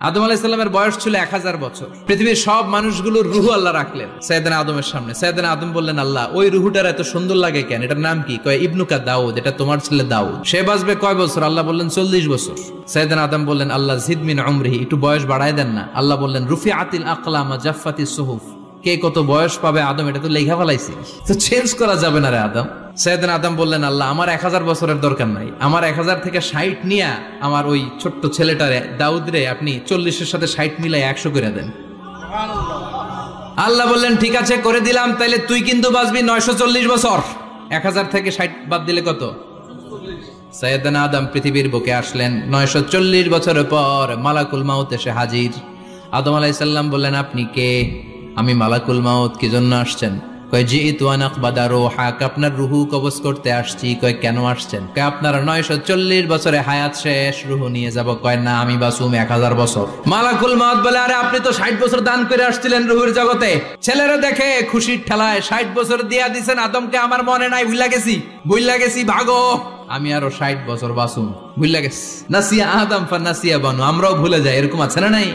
আদম আলাইহিস সালামের বয়স ছিল 1000 বছর। পৃথিবীর সব মানুষগুলোর রুহু আল্লাহ রাখলেন সাইয়েদনা আদমের সামনে। সাইয়েদনা আদম বললেন, আল্লাহ ওই রুহুটার এত সুন্দর লাগে কেন? এটার নাম কি? কয় ইবনুকা দাউদ, এটা তোমার ছেলে দাউদ। সে বাঁচবে কয় বছর? আল্লাহ বললেন 40 বছর। সাইয়েদনা আদম বললেন, আল্লাহ জিদ মিন উমরিহি, একটু বয়স বাড়ায় দেন না। আল্লাহ বললেন রুফিআতিল আকলাম ওয়া জাফফাতিস সুহুফ, কে কত বয়স পাবে আদম এটা তো লেখা ফেলাইছি, তো চেঞ্জ করা যাবে না রে আদম। সাইয়েদনা আদম বললেন, আল্লাহ আমার 1000 বছরের দরকার নাই, আমার 1000 থেকে 60 নিয়ে আমার ওই ছোট্ট ছেলেটারে দাউদ রে আপনি 40-এর সাথে 60 মিলাই 100 করে দেন। আল্লাহ বললেন ঠিক আছে করে দিলাম, তাইলে তুই কিন্তু বাঁচবি 940 বছর। 1000 থেকে 60 বাদ দিলে কত? সাইয়েদনা আদম পৃথিবীর বুকে আসলেন 940 বছরের পর। মালাকুল মাউত এসে হাজির। আদম আলাইহিস সালাম বললেন, আপনি কে? আমি মালাকুল মাউত। কি জন্য আসছেন? কয় জিইতু আন আকবাদা রূহাক, আপনার রুহু কবজ করতে আসছি। কয় কেন আসছেন? কয় আপনার 940 বছরে হায়াত শেষ, রুহু নিয়ে যাব। কয় না, আমি বাঁচুম 1000 বছর। মালাকুল মাউত বলে, আরে আপনি তো 60 বছর দান করে আসছিলেন রুহুর জগতে। ছেলেরা দেখে খুশির ঠেলায় 60 বছর দিয়া দিছেন আদমকে। আমার মনে নাই, ভুইলা গেছি ভাগো, আমি আরো 60 বছর বাঁচুম। ভুইলা গেছি। নাসিয়া আদম ফা নাসিয়া বানু, আমরাও ভুলে যাই, এরকম আছে না নাই?